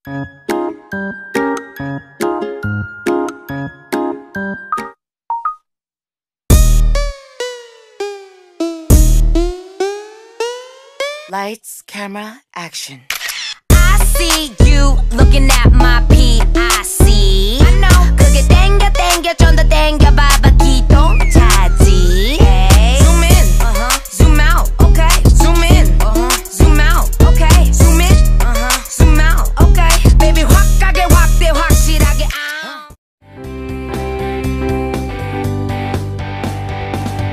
Lights, camera, action. I see you looking at my PIC. I know. 그게 땡겨 좀 더 땡겨 봐봐 기똥차지. Zoom in, zoom out, okay. Zoom in, zoom out, okay. Zoom in, zoom out, okay. Baby 확하게 확대 확실하게.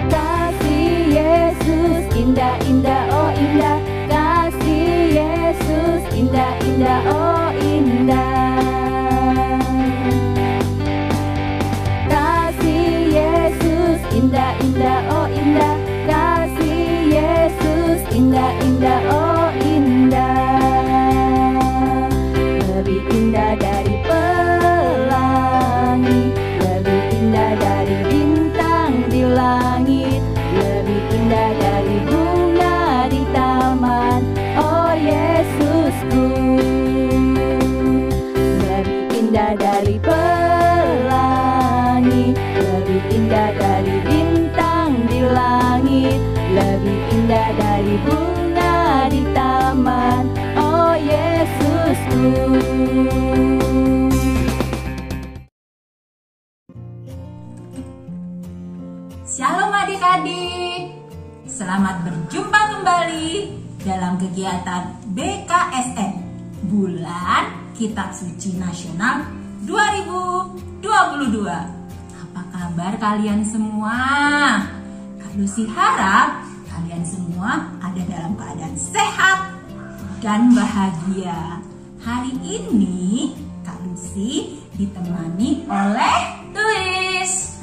Kasih Yesus indah indah oh indah. Kasih Yesus indah indah oh indah. Kasih Yesus indah indah oh indah. Kasih Yesus indah indah oh indah. Lebih indah dari pelangi, lebih indah dari bintang di langit, lebih indah dari bunga di taman. Oh Yesusku, lebih indah dari pelangi, lebih indah dari bintang di langit, lebih indah dari bunga di taman. Oh Yesusku. Shalom adik-adik, selamat berjumpa kembali dalam kegiatan BKSN Bulan Kitab Suci Nasional 2022. Apa kabar kalian semua? Kak Lucy harap kalian semua ada dalam keadaan sehat dan bahagia. Hari ini Kak Lucy ditemani oleh Luis.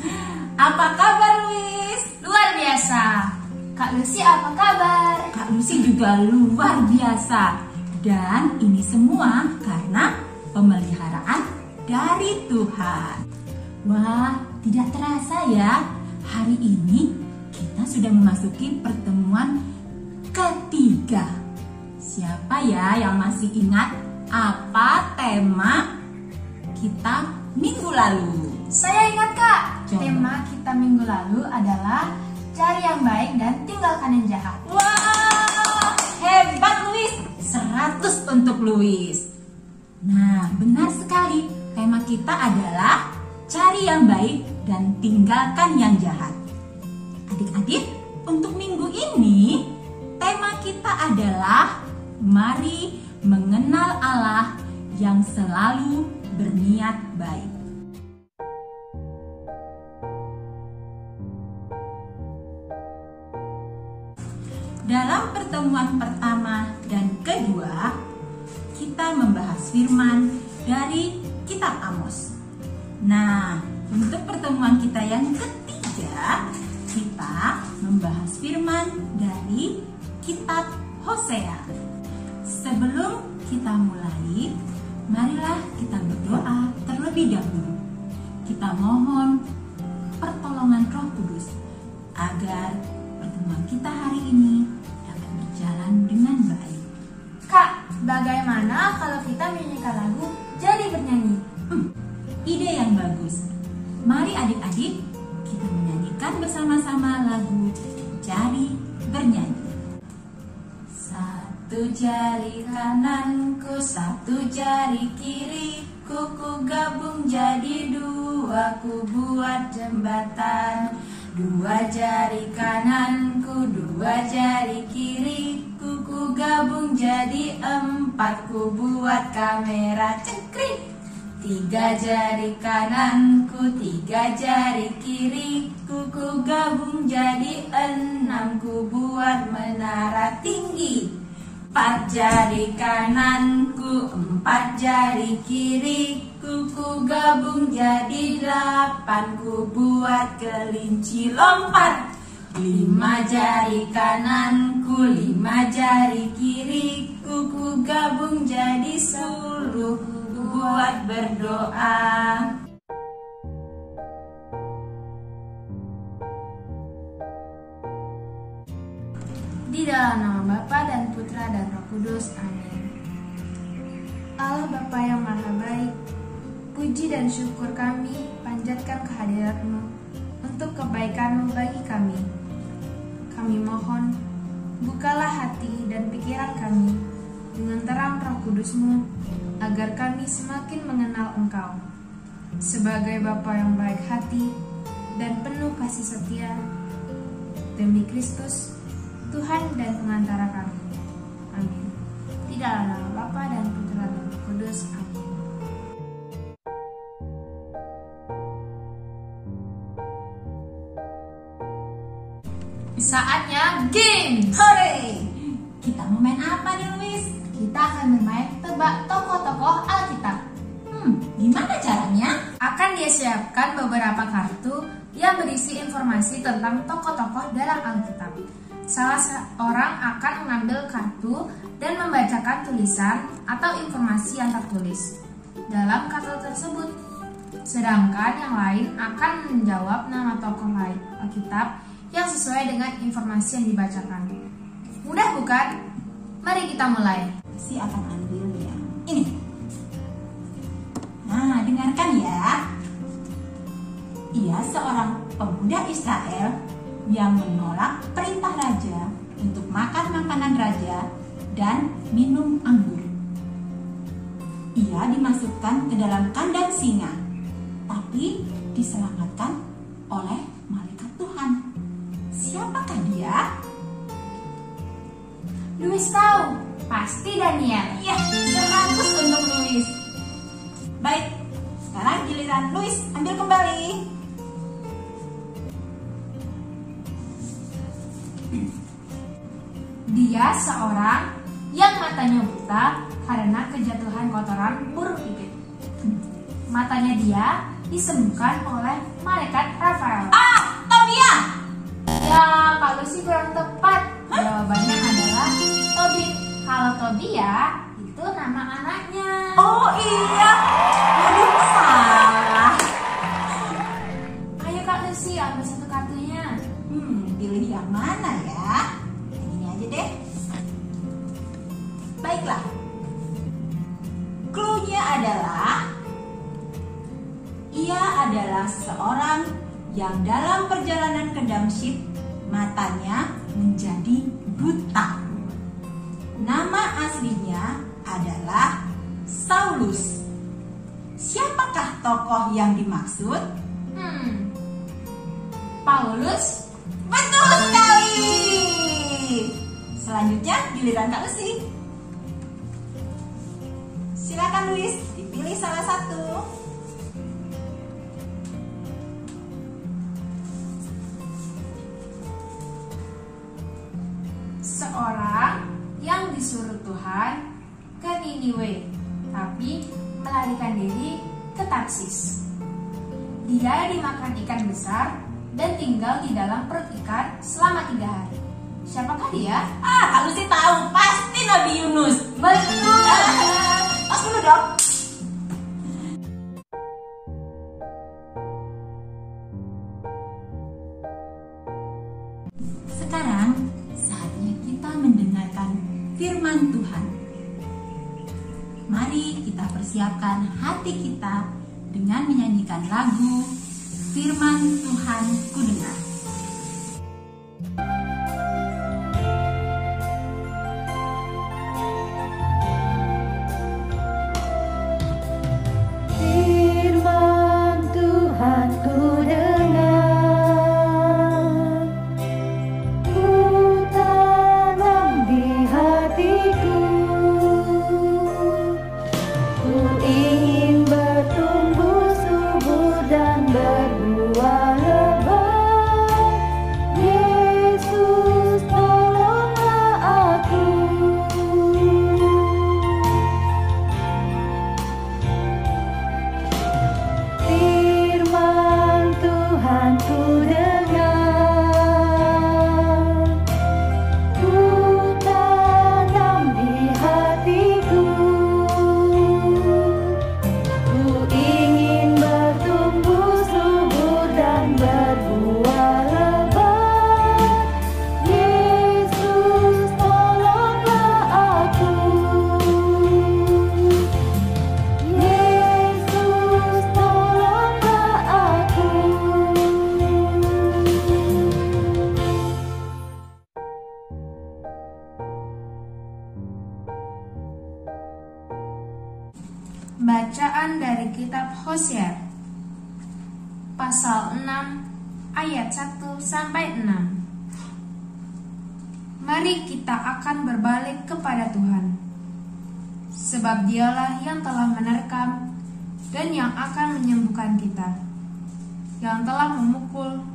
Apa kabar Luis? Luar biasa. Kak Lucy apa kabar? Kak Lucy juga luar biasa. Dan ini semua karena pemeliharaan dari Tuhan. Wah, tidak terasa ya. Hari ini kita sudah memasuki pertemuan ketiga. Siapa ya yang masih ingat apa tema kita minggu lalu? Saya ingat Kak. Coba. Tema kita minggu lalu adalah cari yang baik dan tinggalkan yang jahat. Wah, hebat Luis. 100 untuk Luis. Nah, benar sekali. Tema kita adalah cari yang baik dan tinggalkan yang jahat. Adik-adik, untuk minggu ini tema kita adalah mari mengenal Allah yang selalu berniat baik. Dalam pertemuan pertama dan kedua, kita membahas firman dari kitab Amos. Nah, untuk pertemuan kita yang ketiga, kita membahas firman dari kitab Hosea. Sebelum kita mulai, marilah kita berdoa terlebih dahulu. Kita mohon pertolongan Roh Kudus agar pertemuan kita hari ini dapat berjalan dengan baik. Kak, bagaimana kalau kita menyanyikan lagu jadi bernyanyi? Ide yang bagus. Mari adik-adik kita menyanyikan bersama-sama lagu Jari Bernyanyi. Satu jari kananku, satu jari kiriku, ku gabung jadi dua, ku buat jembatan. Dua jari kananku, dua jari kiriku, ku gabung jadi empat, ku buat kamera cengkring. Tiga jari kananku, tiga jari kiriku, ku gabung jadi enam, ku buat menara tinggi. Empat jari kananku, empat jari kiriku, ku gabung jadi delapan, ku buat kelinci lompat. Lima jari kananku, lima jari kiriku, ku gabung jadi 10, ku buat berdoa. Di dalam nama Bapa dan Putra dan Roh Kudus, amin. Allah Bapa yang Maha Baik, puji dan syukur kami panjatkan kehadirat-Mu untuk kebaikan-Mu bagi kami. Kami mohon, bukalah hati dan pikiran kami dengan terang Roh Kudus-Mu, agar kami semakin mengenal Engkau. Sebagai Bapa yang baik hati dan penuh kasih setia, demi Kristus, Tuhan dan pengantara kami. Amin. Di dalam nama Bapa dan Putra dan Roh Kudus. Amin. Saatnya game. Hore! Kita mau main apa nih, Luis? Kita akan bermain tebak tokoh-tokoh Alkitab. Gimana caranya? Akan disiapkan beberapa kartu yang berisi informasi tentang tokoh-tokoh dalam Alkitab. Salah seorang akan mengambil kartu dan membacakan tulisan atau informasi yang tertulis dalam kartu tersebut. Sedangkan yang lain akan menjawab nama tokoh lain Alkitab yang sesuai dengan informasi yang dibacakan. Mudah bukan? Mari kita mulai. Si akan ambil yang ini. Nah, dengarkan ya. Ia seorang pemuda Israel yang menolak perintah raja untuk makan makanan raja dan minum anggur. Ia dimasukkan ke dalam kandang singa, tapi diselamatkan oleh malaikat Tuhan. Siapakah dia? Luis tahu, pasti Daniel. Iya, 100 untuk Luis. Baik, sekarang giliran Luis, ambil kembali. Dia seorang yang matanya buta karena kejatuhan kotoran burung pipit. Matanya dia disembuhkan oleh malaikat Rafael. Tobia! Ya, kalau sih kurang tepat. Jawabannya adalah Tobi. Kalau Tobia itu nama anaknya. Oh iya, aduh salah. Ayo Kak Lucy, ambil satu kartunya. Pilih yang mana ya? Yang ini aja deh. Baiklah. Clue-nya adalah ia adalah seorang yang dalam perjalanan ke Damsyik matanya menjadi buta. Nama aslinya adalah Saulus. Siapakah tokoh yang dimaksud? Paulus. Betul sekali. Selanjutnya giliran Kak Lucy. Silakan Luis, dipilih salah satu. Seorang yang disuruh Tuhan ke Niniwe, tapi melarikan diri ke Tarsis. Dia dimakan ikan besar dan tinggal di dalam perut ikan selama 3 hari. Siapakah dia? Kak Lucy tahu, pasti Nabi Yunus. Betul. Tos dulu dong. Sekarang saatnya kita mendengarkan firman Tuhan. Mari kita persiapkan hati kita dengan menyanyikan lagu Firman Tuhan Ku Dengar. Firman Tuhan ku dengar, ku tanam di hatiku, ku ingin bertumbuh subur dan berbuah lebat. Bacaan dari kitab Hosea pasal 6 ayat 1-6. Mari kita akan berbalik kepada Tuhan, sebab Dialah yang telah menerkam dan yang akan menyembuhkan kita, yang telah memukul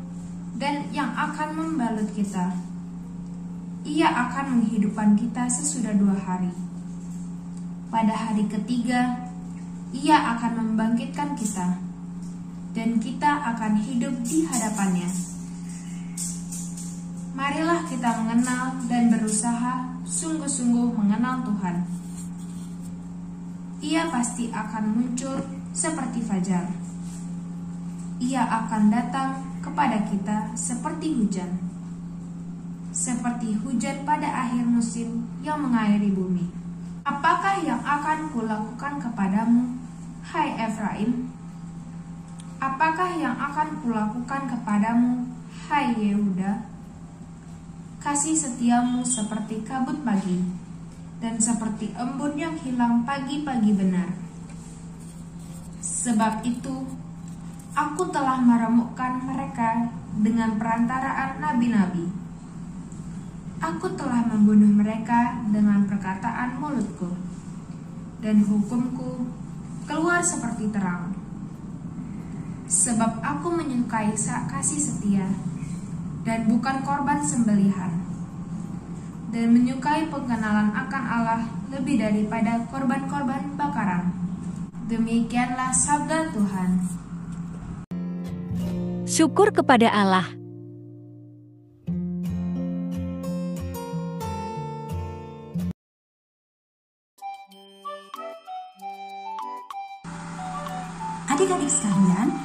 dan yang akan membalut kita. Ia akan menghidupkan kita sesudah 2 hari. Pada hari ketiga, Ia akan membangkitkan kita, dan kita akan hidup di hadapannya. Marilah kita mengenal dan berusaha sungguh-sungguh mengenal Tuhan. Ia pasti akan muncul seperti fajar. Ia akan datang kepada kita seperti hujan pada akhir musim yang mengairi bumi. Apakah yang akan kulakukan kepadamu, hai Efraim? Apakah yang akan kulakukan kepadamu, hai Yehuda? Kasih setiamu seperti kabut pagi, dan seperti embun yang hilang pagi-pagi benar. Sebab itu, aku telah meremukkan mereka dengan perantaraan nabi-nabi. Aku telah membunuh mereka dengan perkataan mulutku, dan hukumku keluar seperti terang. Sebab aku menyukai kasih setia, dan bukan korban sembelihan, dan menyukai pengenalan akan Allah lebih daripada korban-korban bakaran. Demikianlah sabda Tuhan. Syukur kepada Allah. Adik-adik sekalian,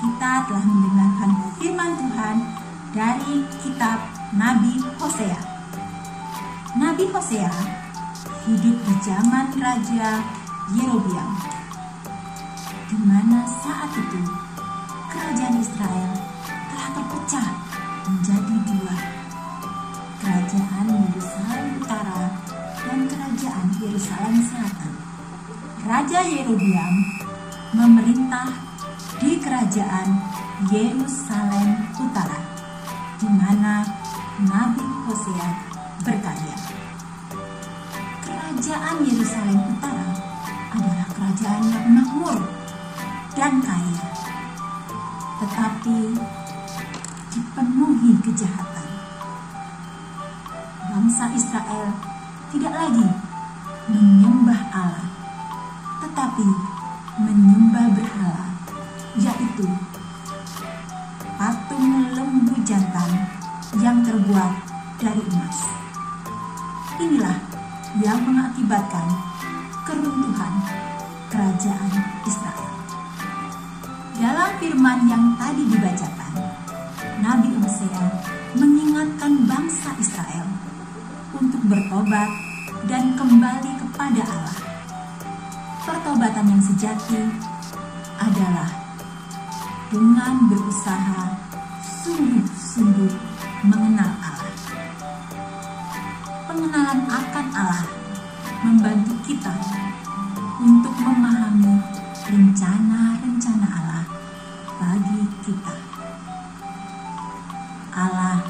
kita telah mendengarkan firman Tuhan dari kitab Nabi Hosea. Nabi Hosea hidup di zaman Raja Yerobeam, di mana saat itu kerajaan Israel telah terpecah menjadi 2, kerajaan Yerusalem Utara dan kerajaan Yerusalem Selatan. Raja Yerobeam memerintah di kerajaan Yerusalem Utara, di mana Nabi Hosea berkarya. Kerajaan Yerusalem Utara adalah kerajaan yang makmur dan kaya, tetapi dipenuhi kejahatan. Bangsa Israel tidak lagi menyembah Allah, tetapi menyembah berhala, yaitu patung lembu jantan yang terbuat dari emas. Inilah yang mengakibatkan keruntuhan kerajaan Israel. Dalam firman yang tadi dibacakan, Nabi Hosea mengingatkan bangsa Israel untuk bertobat dan kembali kepada Allah. Pertobatan yang sejati adalah dengan berusaha sungguh-sungguh mengenal Allah. Pengenalan akan Allah membantu kita untuk memahami rencana-rencana Allah bagi kita. Allah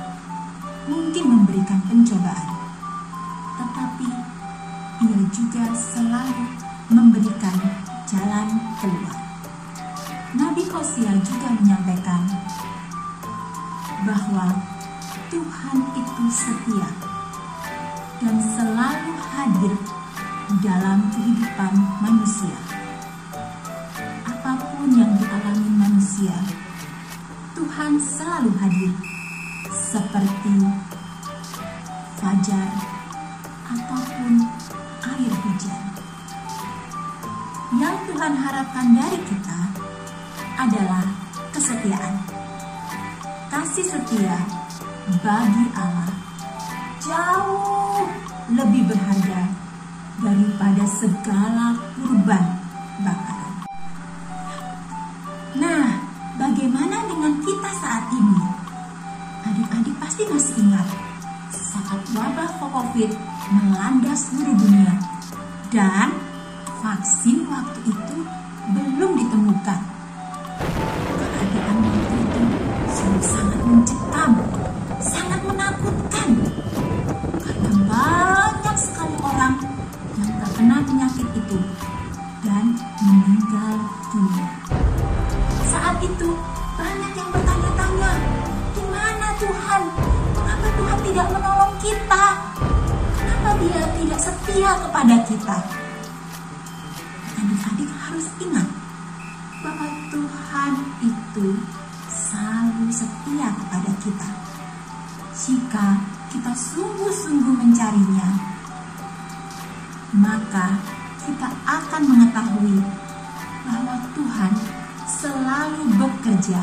mungkin memberikan pencobaan, tetapi Ia juga selalu memberikan jalan keluar. Nabi Hosea juga menyampaikan bahwa Tuhan itu setia dan selalu hadir dalam kehidupan manusia. Apapun yang dialami manusia, Tuhan selalu hadir, seperti fajar ataupun air hujan. Yang Tuhan harapkan dari kita adalah kesetiaan. Kasih setia bagi Allah jauh lebih berharga daripada segala kurban bakaran. Nah, bagaimana dengan kita saat ini? Adik-adik pasti masih ingat saat wabah COVID melanda seluruh dunia dan vaksin waktu tidak menolong kita? Kenapa Dia tidak setia kepada kita? Adik-adik harus ingat bahwa Tuhan itu selalu setia kepada kita. Jika kita sungguh-sungguh mencarinya, maka kita akan mengetahui bahwa Tuhan selalu bekerja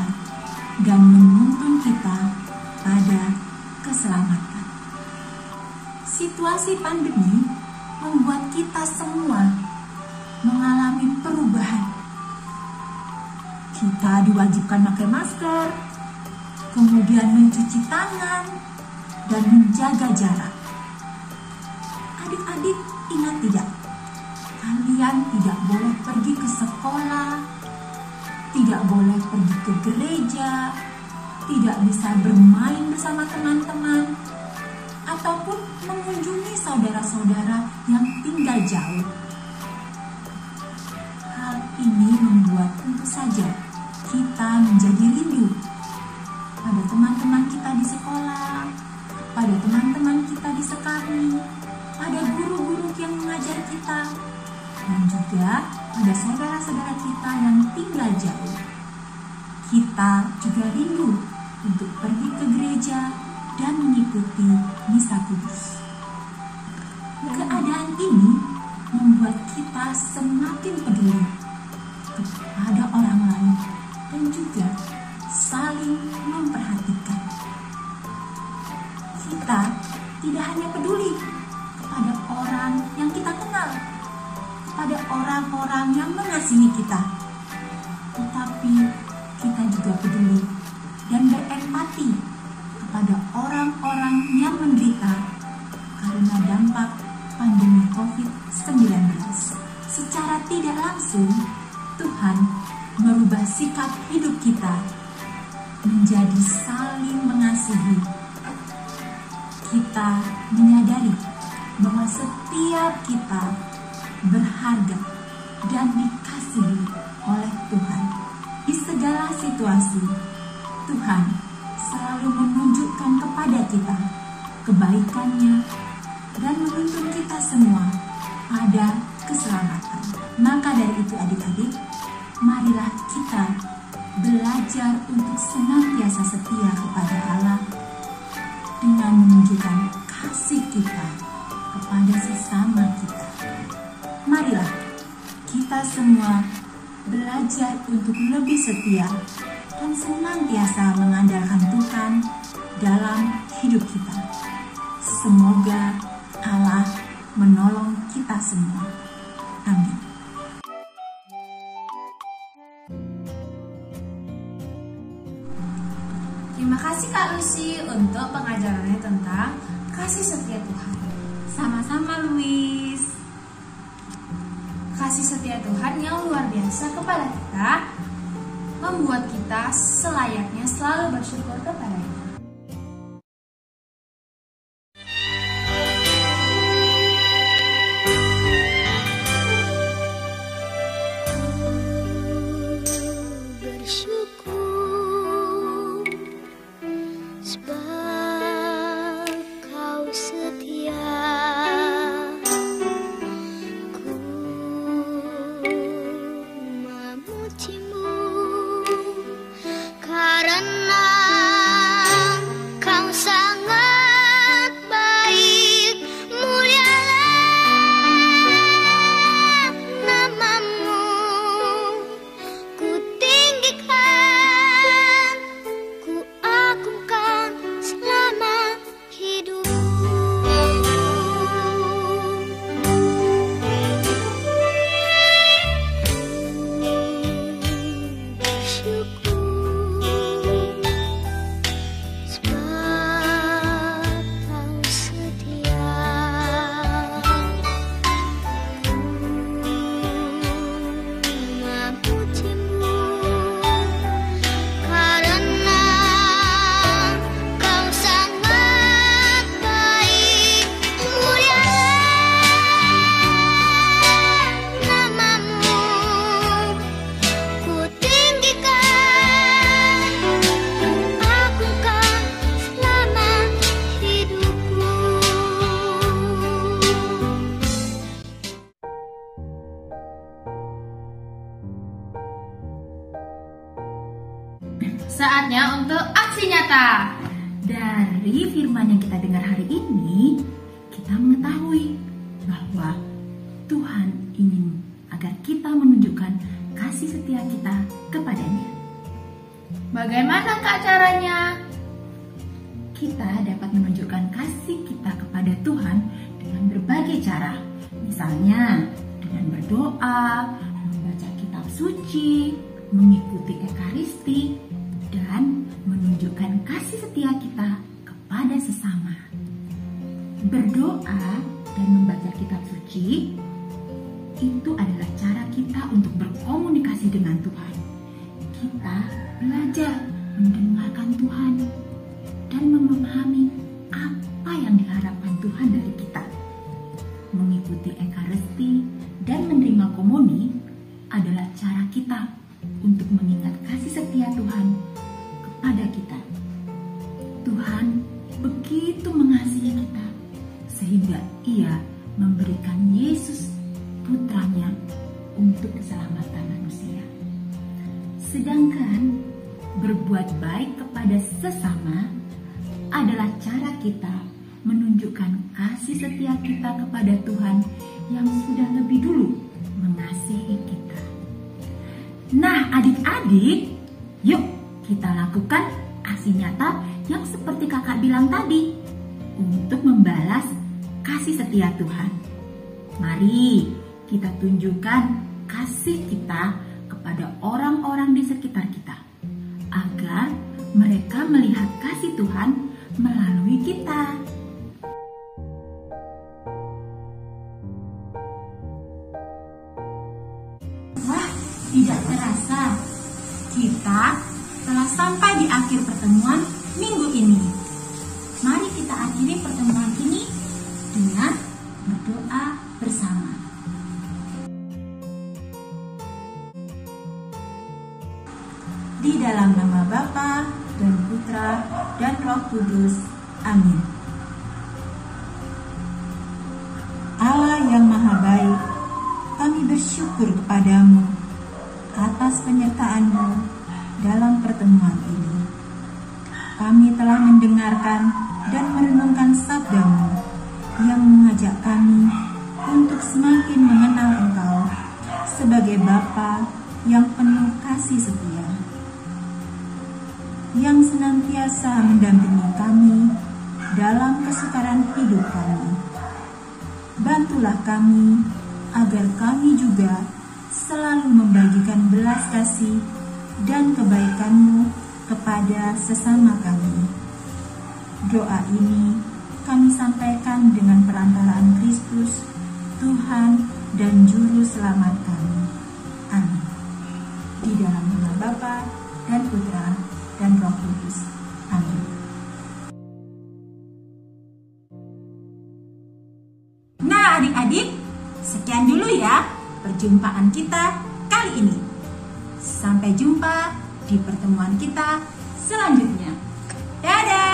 dan menuntun kita pada keselamatan. Situasi pandemi membuat kita semua mengalami perubahan. Kita diwajibkan pakai masker, kemudian mencuci tangan, dan menjaga jarak. Adik-adik ingat tidak? Kalian tidak boleh pergi ke sekolah, tidak boleh pergi ke gereja, tidak bisa bermain bersama teman-teman, ataupun mengunjungi saudara-saudara yang tinggal jauh. Hal ini membuat tentu saja kita menjadi rindu pada teman-teman kita di sekolah, pada teman-teman kita di sekarang, pada guru-guru yang mengajar kita, dan juga pada saudara-saudara kita yang tinggal jauh. Kita juga rindu untuk pergi ke gereja dan mengikuti misa kudus. Keadaan ini membuat kita semakin peduli kepada orang lain dan juga saling memperhatikan. Kita tidak hanya peduli kepada orang yang kita kenal, kepada orang-orang yang mengasihi kita, tetapi kita juga peduli dan berempati kepada orang-orang yang menderita karena dampak pandemi COVID-19. Secara tidak langsung, Tuhan merubah sikap hidup kita menjadi saling mengasihi. Kita menyadari bahwa setiap kita berharga dan dikasihi oleh Tuhan. Di segala situasi, Tuhan selalu menunjukkan kepada kita kebaikannya dan menuntun kita semua pada keselamatan. Maka dari itu adik-adik, marilah kita belajar untuk senantiasa setia kepada Allah dengan menunjukkan kasih kita kepada sesama kita. Marilah kita semua belajar untuk lebih setia dan senantiasa mengandalkan Tuhan dalam hidup kita. Semoga Allah menolong kita semua. Amin. Terima kasih Kak Lucy untuk pengajarannya tentang kasih setia Tuhan. Sama-sama Luis. Kasih setia Tuhan yang luar biasa kepada kita membuat kita selayaknya selalu bersyukur kepada-Nya. Karena Saatnya untuk aksi nyata. Dari firman yang kita dengar hari ini, kita mengetahui bahwa Tuhan ingin agar kita menunjukkan kasih setia kita kepadanya. Bagaimana Kak caranya? Kita dapat menunjukkan kasih kita kepada Tuhan dengan berbagai cara. Misalnya dengan berdoa, membaca kitab suci, mengikuti ekaristi, dan menunjukkan kasih setia kita kepada sesama. Berdoa dan membaca kitab suci itu adalah cara kita untuk berkomunikasi dengan Tuhan. Kita belajar mendengarkan Tuhan dan memahami apa yang diharapkan Tuhan dari kita. Mengikuti ekaristi dan menerima komuni adalah cara kita untuk mengingat kasih setia Tuhan kepada kita. Tuhan begitu mengasihi kita sehingga Ia memberikan Yesus putranya untuk keselamatan manusia. Sedangkan berbuat baik kepada sesama adalah cara kita menunjukkan kasih setia kita kepada Tuhan yang sudah lebih dulu mengasihi kita. Nah, adik-adik, yuk kita lakukan aksi nyata yang seperti kakak bilang tadi untuk membalas kasih setia Tuhan. Mari kita tunjukkan kasih kita kepada orang-orang di sekitar kita agar mereka melihat kasih Tuhan melalui kita. Wah, tidak terasa kita telah sampai di akhir pertemuan minggu ini. Mari kita akhiri pertemuan ini dengan berdoa bersama. Di dalam nama Bapa dan Putra dan Roh Kudus. Amin. Allah yang Maha Baik, kami bersyukur kepadamu atas penyertaan-Mu dalam pertemuan ini. Kami telah mendengarkan dan merenungkan sabda-Mu yang mengajak kami untuk semakin mengenal Engkau sebagai Bapa yang penuh kasih setia, yang senantiasa mendampingi kami dalam kesukaran hidup kami. Bantulah kami agar kami juga selalu membagikan belas kasih dan kebaikan-Mu kepada sesama kami. Doa ini kami sampaikan dengan perantaraan Kristus, Tuhan dan Juru Selamat kami. Amin. Di dalam nama Bapa dan Putra dan Roh Kudus. Amin. Nah, adik-adik, sekian dulu ya perjumpaan kita kali ini. Sampai jumpa di pertemuan kita selanjutnya. Dadah!